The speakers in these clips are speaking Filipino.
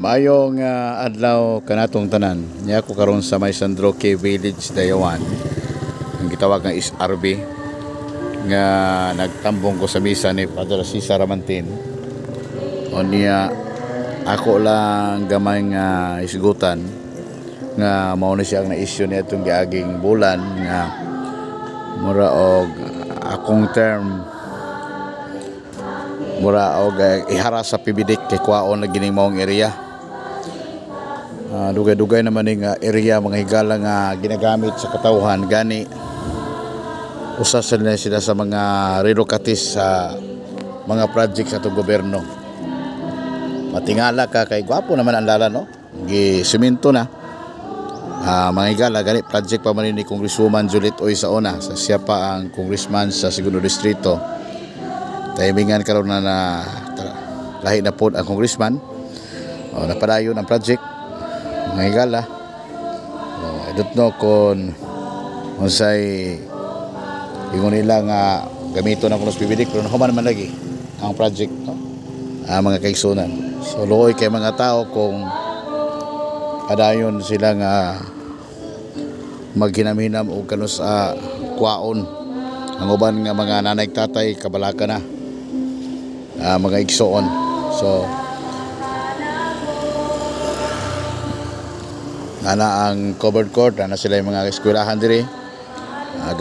Mayong adlaw kanatong tanan. Niya ko karon sa may San Roque Village Dayawan. Ang gitawag nga is RB nga nagtambong ko sa misa ni Father Cesar Ramantin. O niya ako lang gamay nga isgutan nga mao na siya ang na-issue niya itong giaging bulan nga mura og akong term mura og ihara sa pibidik kay kwaon na gining maong area. Dugay-dugay naman ning area mga higala nga ginagamit sa katawhan gani usa sila sa mga relocatis sa mga project sa itong gobyerno. Matingala ka kay gwapo naman ang lala no, gi-semento na. Mga higala gani project pa man ni Congresswoman Juliet Oy sa una sa siya pa ang congressman sa Segundo Distrito. Timingan karon na lahi na pod ang congressman. Napadayon ang project mga higala. I don't know kung unsay ingon nila nga gamito na kuno sa PBD pero human man lagi ang project no? Mga kaigsunan. So luoy kay mga tao kung padayon sila nga maghinam-hinam og kanus sa kwaon ang uban nga mga nanay tatay kabalaka na mga igsoon. So ana ang covered court ana sila yung mga eskwelahan diri.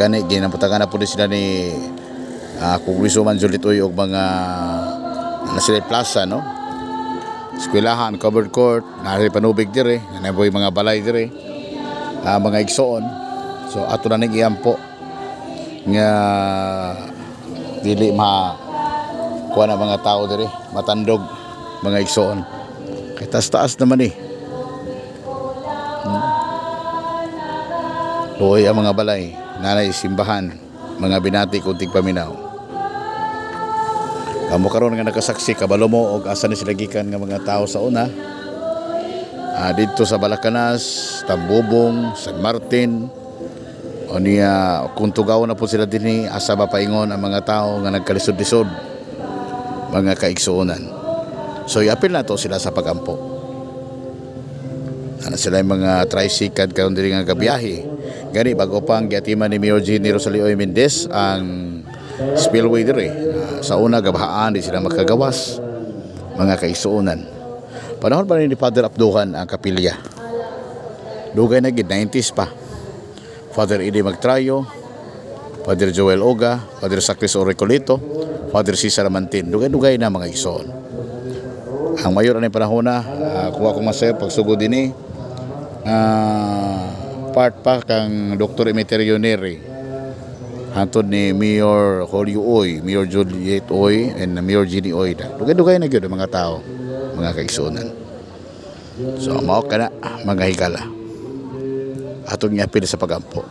Gani ginaputagan na po sila ni Congresswoman Juliet Oy og mga ana sila plaza no, eskwelahan, covered court, nari panubig diri, nanaboy mga balay diri, mga igsoon. So ato na ning iampo nga dili kuha na mga tao diri matandog mga igsoon kay taas naman Luoy ang mga balay, nanay simbahan, mga binati kunting paminaw. Kamo karon nga nakasaksi kabalo mo og asa ni sila gikan nga mga tao sa una. Dito sa Balacanas, Tambubong, San Martin. O niya kung tugaw na po sila dinhi asa ba paingon ang mga tao nga nagkalisod-lisod mga kaigsuonan. So iapil na to sila sa pagampo. Ana sila yung mga tricycad karon diri nga gabiyahe. Gani bago pang giatiman ni Mayor Jenny Rosalio Mendez ang spillway diri. Sa una gabahaan di sila makagawas mga kaigsuonan. Panahon pa ni Father Abduhan ang kapilya. Dugay na gid 90s pa. Father Edi Magtrayo, Father Joel Oga, Father Sacris Orecolito, Father Cesar Ramantin. Dugay-dugay na mga igsoon. Ang mayor ani panahon na kuha ko masayo pagsugod dinhi part pa kang Dr. Emeterio Neri hantod ni Mayor Julio Oy, Mayor Juliet Oy and Mayor Jenny Oy. Dugay-dugay na gyud mga tao mga kaigsuonan. So mao kana mga higala atong iapil sa pagampo.